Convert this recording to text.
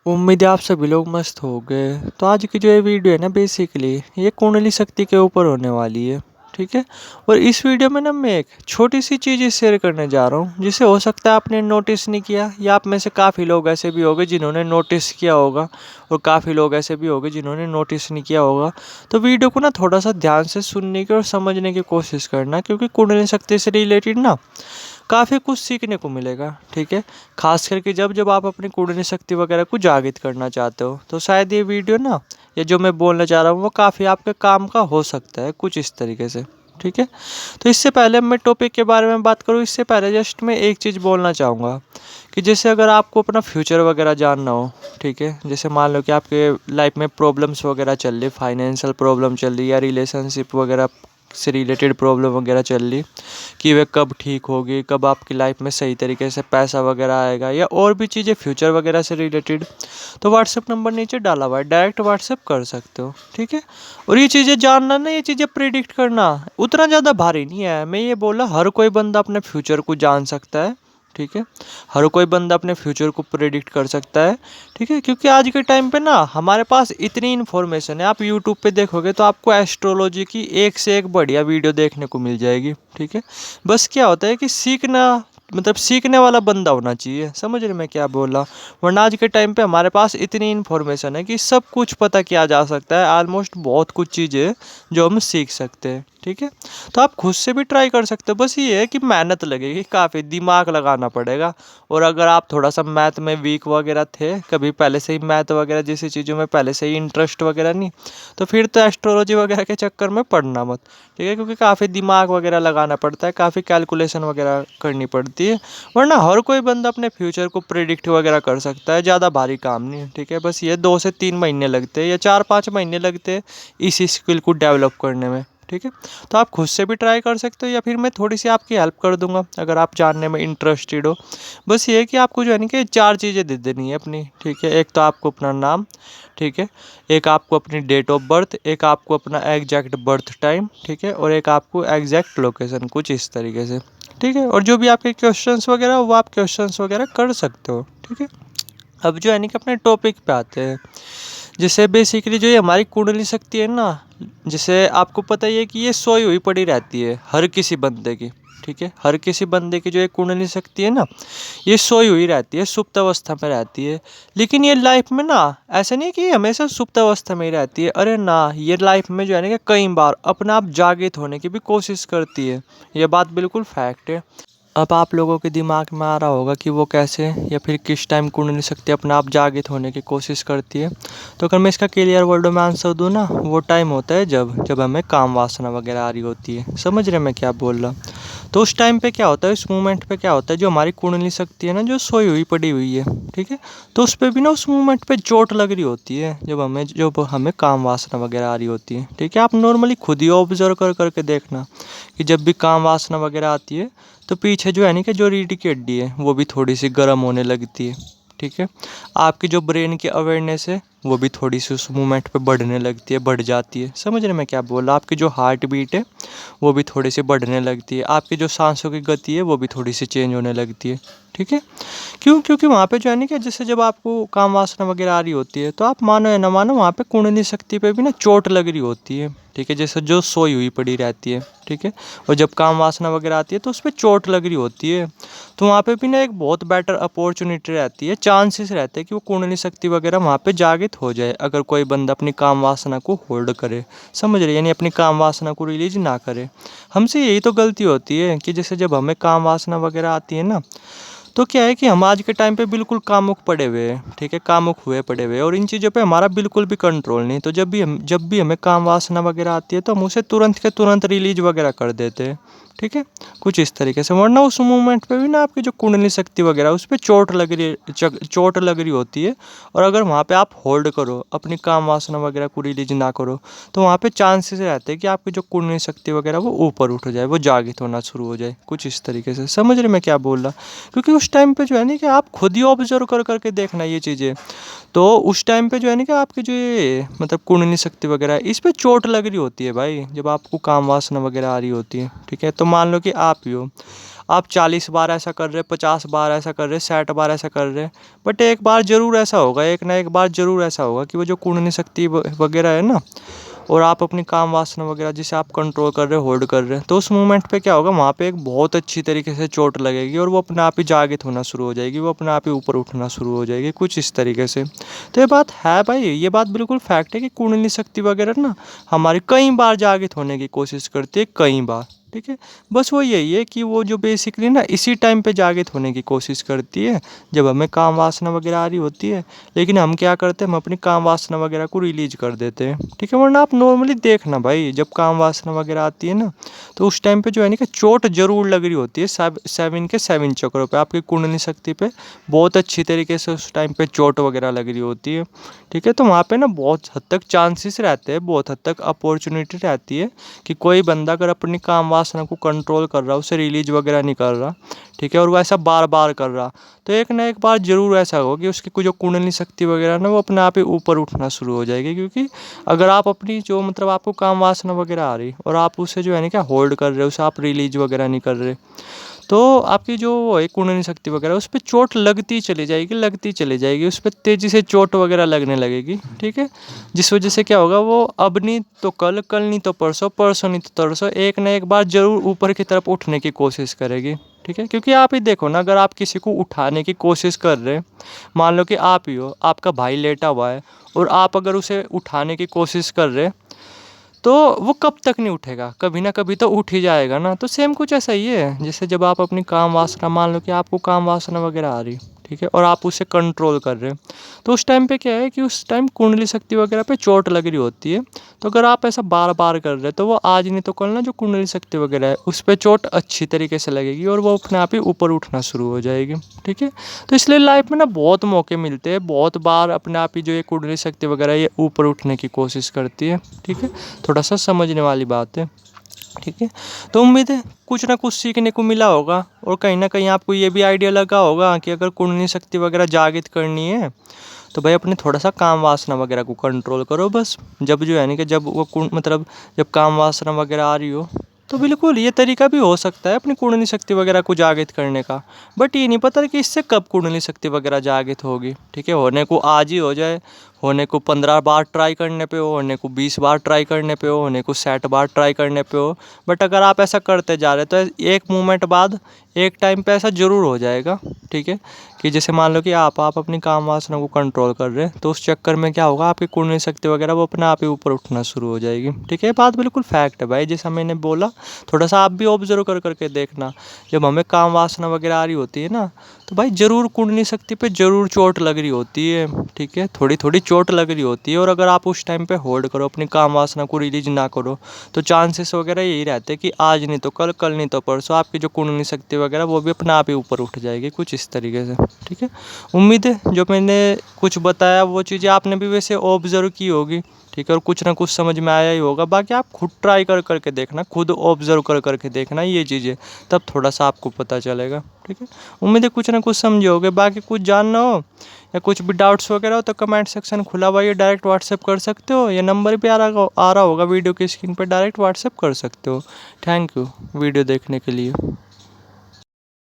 उम्मीद है आप सभी लोग मस्त हो गए। तो आज की जो ये वीडियो है ना, बेसिकली ये कुंडली शक्ति के ऊपर होने वाली है। ठीक है। और इस वीडियो में ना मैं एक छोटी सी चीज़ शेयर करने जा रहा हूँ जिसे हो सकता है आपने नोटिस नहीं किया, या आप में से काफ़ी लोग ऐसे भी होंगे जिन्होंने नोटिस किया होगा, और काफ़ी लोग ऐसे भी होंगे जिन्होंने नोटिस नहीं किया होगा। तो वीडियो को ना थोड़ा सा ध्यान से सुनने की और समझने की कोशिश करना, क्योंकि कुंडली शक्ति से रिलेटेड ना काफ़ी कुछ सीखने को मिलेगा। ठीक है। खास करके जब जब आप अपनी कुंडली शक्ति वगैरह को जागृत करना चाहते हो, तो शायद ये वीडियो ना, ये जो मैं बोलना चाह रहा हूँ वो काफ़ी आपके काम का हो सकता है कुछ इस तरीके से। ठीक है। तो इससे पहले मैं टॉपिक के बारे में बात करूँ, इससे पहले जस्ट मैं एक चीज़ बोलना चाहूँगा कि जैसे अगर आपको अपना फ्यूचर वगैरह जानना हो, ठीक है, जैसे मान लो कि आपके लाइफ में प्रॉब्लम्स वगैरह चल रही, फाइनेंशियल प्रॉब्लम चल रही, या रिलेशनशिप वगैरह से रिलेटेड प्रॉब्लम वगैरह चल रही, कि वह कब ठीक होगी, कब आपकी लाइफ में सही तरीके से पैसा वगैरह आएगा, या और भी चीज़ें फ्यूचर वगैरह से रिलेटेड, तो व्हाट्सएप नंबर नीचे डाला हुआ है, डायरेक्ट व्हाट्सएप कर सकते हो। ठीक है। और ये चीज़ें जानना ना, ये चीज़ें प्रिडिक्ट करना उतना ज़्यादा भारी नहीं है। मैं ये बोला, हर कोई बंदा अपने फ्यूचर को जान सकता है। ठीक है। हर कोई बंदा अपने फ्यूचर को प्रेडिक्ट कर सकता है। ठीक है। क्योंकि आज के टाइम पे ना हमारे पास इतनी इन्फॉर्मेशन है, आप यूट्यूब पे देखोगे तो आपको एस्ट्रोलॉजी की एक से एक बढ़िया वीडियो देखने को मिल जाएगी। ठीक है। बस क्या होता है कि सीखना, मतलब सीखने वाला बंदा होना चाहिए। समझ रहे मैं क्या बोल रहा हूँ? वरना आज के टाइम पे हमारे पास इतनी इन्फॉर्मेशन है कि सब कुछ पता किया जा सकता है, ऑलमोस्ट बहुत कुछ चीज़ें जो हम सीख सकते हैं। ठीक है। तो आप खुद से भी ट्राई कर सकते हो, बस ये है कि मेहनत लगेगी, काफ़ी दिमाग लगाना पड़ेगा। और अगर आप थोड़ा सा मैथ में वीक वगैरह थे, कभी पहले से ही मैथ वगैरह जैसी चीज़ों में पहले से ही इंटरेस्ट वगैरह नहीं, तो फिर तो एस्ट्रोलॉजी वगैरह के चक्कर में पड़ना मत। ठीक है। क्योंकि काफ़ी दिमाग वगैरह लगाना पड़ता है, काफ़ी कैलकुलेशन वगैरह करनी पड़ती है। वरना हर कोई बंदा अपने फ्यूचर को प्रिडिक्ट वगैरह कर सकता है, ज़्यादा भारी काम नहीं है। ठीक है। बस ये 2 से 3 महीने लगते हैं, या 4-5 महीने लगते हैं इस स्किल को डेवलप करने में। ठीक है। तो आप खुद से भी ट्राई कर सकते हो, या फिर मैं थोड़ी सी आपकी हेल्प कर दूंगा अगर आप जानने में इंटरेस्टेड हो। बस ये है कि आपको जो है ना कि 4 चीज़ें दे देनी है अपनी। ठीक है। एक तो आपको अपना नाम, ठीक है, एक आपको अपनी डेट ऑफ बर्थ, एक आपको अपना एग्जैक्ट बर्थ टाइम, ठीक है, और एक आपको एग्जैक्ट लोकेशन, कुछ इस तरीके से। ठीक है। और जो भी आपके क्वेश्चंस वगैरह हो, वो आप क्वेश्चंस वगैरह कर सकते हो। ठीक है। अब जो है ना कि अपने टॉपिक पे आते हैं। जैसे बेसिकली जो ये हमारी कुंडली शक्ति है ना, जैसे आपको पता ही है कि ये सोई हुई पड़ी रहती है हर किसी बंदे की। ठीक है। हर किसी बंदे की जो ये कुंडली शक्ति है ना, ये सोई हुई रहती है, सुप्त अवस्था में रहती है। लेकिन ये लाइफ में ना, ऐसा नहीं है कि ये हमेशा सुप्त अवस्था में ही रहती है। अरे ना, ये लाइफ में जो है ना कि कई बार अपने आप जागृत होने की भी कोशिश करती है। ये बात बिल्कुल फैक्ट है। अब आप लोगों के दिमाग में आ रहा होगा कि वो कैसे, या फिर किस टाइम कुंडली शक्ति अपने आप जागृत होने की कोशिश करती है। तो अगर मैं इसका क्लियर वर्डों में आंसर दूँ ना, वो टाइम होता है जब जब हमें काम वासना वगैरह आ रही होती है। समझ रहे मैं क्या बोल रहा? तो उस टाइम पे क्या होता है, उस मोमेंट पे क्या होता है, जो हमारी कुंडली शक्ति है ना, जो सोई हुई पड़ी हुई है, ठीक है, तो उस पर भी ना उस मोमेंट पे चोट लग रही होती है, जब हमें काम वासना वगैरह आ रही होती है। ठीक है। आप नॉर्मली खुद ही ऑब्जर्व कर करके देखना कि जब भी काम वासना वगैरह आती है, तो पीछे जो है ना कि जो रीढ़ की हड्डी है वो भी थोड़ी सी गर्म होने लगती है। ठीक है। आपकी जो ब्रेन की अवेयरनेस है वो भी थोड़ी सी उस मूवमेंट पे बढ़ने लगती है, बढ़ जाती है। समझ रहे मैं क्या बोल रहा? आपकी जो हार्ट बीट है वो भी थोड़ी सी बढ़ने लगती है, आपकी जो सांसों की गति है वो भी थोड़ी सी चेंज होने लगती है। ठीक है। क्यों? क्योंकि वहाँ पे जो है ना कि जैसे जब आपको काम वासना वगैरह आ रही होती है, तो आप मानो या ना मानो, वहाँ पे कुंडली शक्ति पे भी ना चोट लग रही होती है। ठीक है। जैसे जो सोई हुई पड़ी रहती है। ठीक है। और जब काम वासना वगैरह आती है तो उस पर चोट लग रही होती है। तो वहाँ पे भी ना एक बहुत बेटर अपॉर्चुनिटी रहती है, चांसेस रहते हैं कि वो कुंडली शक्ति वगैरह वहाँ पे जागृत हो जाए, अगर कोई बंदा अपनी काम वासना को होल्ड करे। समझ रहे? यानी अपनी काम वासना को रिलीज ना करे। हमसे यही तो गलती होती है कि जैसे जब हमें काम वासना वगैरह आती है ना, तो क्या है कि हम आज के टाइम पे बिल्कुल कामुक पड़े हुए हैं। ठीक है। कामुक हुए पड़े हुए हैं, और इन चीज़ों पे हमारा बिल्कुल भी कंट्रोल नहीं। तो जब भी हमें काम वासना वगैरह आती है, तो हम उसे तुरंत के तुरंत रिलीज वगैरह कर देते हैं। ठीक है। कुछ इस तरीके से, वरना उस मूवमेंट पे भी ना आपकी जो कुंडली शक्ति वगैरह उस पर चोट लग रही होती है। और अगर वहाँ पे आप होल्ड करो, अपनी काम वासना वगैरह को रिलीज ना करो, तो वहाँ पे चांसेस रहते हैं कि आपकी जो कुंडली शक्ति वगैरह वो ऊपर उठ जाए, वो जागृत होना शुरू हो जाए। कुछ इस तरीके से। समझ रहे मैं क्या बोल रहा? क्योंकि उस टाइम पे जो है ना कि आप खुद ही ऑब्जर्व कर करके देखना ये चीज़ें। तो उस टाइम पे जो है ना कि आपकी जो ये मतलब कुंडली शक्ति वगैरह है, इस पे चोट लग रही होती है भाई, जब आपको काम वासना वगैरह आ रही होती है। ठीक है। तो मान लो कि आप ही हो, आप 40 बार ऐसा कर रहे, 50 बार ऐसा कर रहे, 60 बार ऐसा कर रहे, बट एक बार ज़रूर ऐसा होगा, एक ना एक बार ज़रूर ऐसा होगा कि वो जो कुंडली शक्ति वगैरह है ना, और आप अपनी काम वासना वगैरह जिसे आप कंट्रोल कर रहे हो, होल्ड कर रहे हैं, तो उस मोमेंट पे क्या होगा, वहाँ पे एक बहुत अच्छी तरीके से चोट लगेगी और वो अपने आप ही जागृत होना शुरू हो जाएगी, वो अपने आप ही ऊपर उठना शुरू हो जाएगी, कुछ इस तरीके से। तो ये बात है भाई, ये बात बिल्कुल फैक्ट है कि कुंडली शक्ति वगैरह ना हमारी कई बार जागृत होने की कोशिश करती है, कई बार। ठीक है, बस वो यही है कि वो जो बेसिकली ना इसी टाइम पे जागृत होने की कोशिश करती है जब हमें काम वासना वगैरह आ रही होती है, लेकिन हम क्या करते हैं, हम अपनी काम वासना वगैरह को रिलीज कर देते हैं। ठीक है, वरना आप नॉर्मली देखना भाई, जब काम वासना वगैरह आती है ना, तो उस टाइम पे जो है ना कि चोट जरूर लग रही होती है, 7 चक्रों पे, आपकी कुंडली शक्ति पे बहुत अच्छी तरीके से उस टाइम पे चोट वगैरह लग रही होती है। ठीक है, तो वहाँ पे ना बहुत हद तक चांसेस रहते हैं, बहुत हद तक अपॉर्चुनिटी रहती है कि कोई बंदा अगर अपनी काम वासना को कंट्रोल कर रहा, उसे रिलीज वगैरह नहीं कर रहा, ठीक है, और वो ऐसा बार बार कर रहा, तो एक ना एक बार जरूर ऐसा होगा कि उसकी जो कुंडली शक्ति वगैरह ना वो अपने आप ही ऊपर उठना शुरू हो जाएगी। क्योंकि अगर आप अपनी जो मतलब आपको काम वासना वगैरह आ रही और आप उसे जो है ना क्या होल्ड कर रहे हो, उसे आप रिलीज वगैरह नहीं कर रहे, तो आपकी जो वो है कुंडली शक्ति वगैरह उस पर चोट लगती चली जाएगी, लगती चली जाएगी, उस पर तेज़ी से चोट वगैरह लगने लगेगी। ठीक है, जिस वजह से क्या होगा, वो अब नहीं तो कल, कल नहीं तो परसों, परसों नहीं तो तरसों एक ना एक बार जरूर ऊपर की तरफ उठने की कोशिश करेगी। ठीक है, क्योंकि आप ही देखो ना, अगर आप किसी को उठाने की कोशिश कर रहे हैं, मान लो कि आप ही हो, आपका भाई लेटा हुआ है और आप अगर उसे उठाने की कोशिश कर रहे, तो वो कब तक नहीं उठेगा, कभी ना कभी तो उठ ही जाएगा ना। तो सेम कुछ ऐसा ही है, जैसे जब आप अपनी काम वासना, मान लो कि आपको काम वासना वगैरह आ रही, ठीक है, और आप उसे कंट्रोल कर रहे हैं, तो उस टाइम पे क्या है कि उस टाइम कुंडली शक्ति वगैरह पे चोट लग रही होती है। तो अगर आप ऐसा बार बार कर रहे हैं, तो वो आज नहीं तो कल ना जो कुंडली शक्ति वगैरह है उस पर चोट अच्छी तरीके से लगेगी और वो अपने आप ही ऊपर उठना शुरू हो जाएगी। ठीक है, तो इसलिए लाइफ में ना बहुत मौके मिलते हैं, बहुत बार अपने आप ही जो ये कुंडली शक्ति वगैरह ये ऊपर उठने की कोशिश करती है। ठीक है, थोड़ा सा समझने वाली बात है। ठीक है, तो उम्मीद है कुछ ना कुछ सीखने को मिला होगा और कहीं ना कहीं आपको ये भी आइडिया लगा होगा कि अगर कुंडली शक्ति वगैरह जागृत करनी है तो भाई अपने थोड़ा सा काम वासना वगैरह को कंट्रोल करो बस। जब जो है ना कि जब वो मतलब जब काम वासना वगैरह आ रही हो, तो बिल्कुल ये तरीका भी हो सकता है अपनी कुंडली शक्ति वगैरह को जागृत करने का। बट ये नहीं पता कि इससे कब कुंडली शक्ति वगैरह जागृत होगी। ठीक है, होने को आज ही हो जाए, होने को 15 बार ट्राई करने पे हो, होने को 20 बार ट्राई करने पे हो, होने को 60 बार ट्राई करने पे हो, बट अगर आप ऐसा करते जा रहे तो एक मूवमेंट बाद एक टाइम पे ऐसा ज़रूर हो जाएगा। ठीक है, कि जैसे मान लो कि आप अपनी काम वासना को कंट्रोल कर रहे हैं, तो उस चक्कर में क्या होगा, आपकी कुंडली शक्ति वगैरह वो अपने आप ही ऊपर उठना शुरू हो जाएगी। ठीक है, बात बिल्कुल फैक्ट है भाई, जैसा मैंने बोला, थोड़ा सा आप भी ऑब्जर्व कर करके देखना। जब हमें काम वासना वगैरह आ रही होती है ना, तो भाई ज़रूर कुंडली शक्ति पे ज़रूर चोट लग रही होती है। ठीक है, थोड़ी थोड़ी चोट लग रही होती है, और अगर आप उस टाइम पे होल्ड करो, अपनी काम वासना को रिलीज ना करो, तो चांसेस वगैरह यही रहते हैं कि आज नहीं तो कल, कल नहीं तो परसों आपकी जो कुंडली शक्ति वगैरह वो भी अपने आप ही ऊपर उठ जाएगी, कुछ इस तरीके से। ठीक है, उम्मीद है जो मैंने कुछ बताया वो चीज़ें आपने भी वैसे ऑब्जर्व की होगी। ठीक है, और कुछ ना कुछ समझ में आया ही होगा। बाकी आप खुद ट्राई कर करके देखना, खुद ऑब्जर्व कर करके देखना ये चीज़ें, तब थोड़ा सा आपको पता चलेगा। ठीक है, उम्मीद है कुछ ना कुछ समझे होगे। बाकी कुछ जानना हो या कुछ भी डाउट्स वगैरह हो तो कमेंट सेक्शन खुला हुआ है, डायरेक्ट व्हाट्सएप कर सकते हो, या नंबर भी आ रहा होगा वीडियो की स्क्रीन पर, डायरेक्ट व्हाट्सएप कर सकते हो। थैंक यू वीडियो देखने के लिए।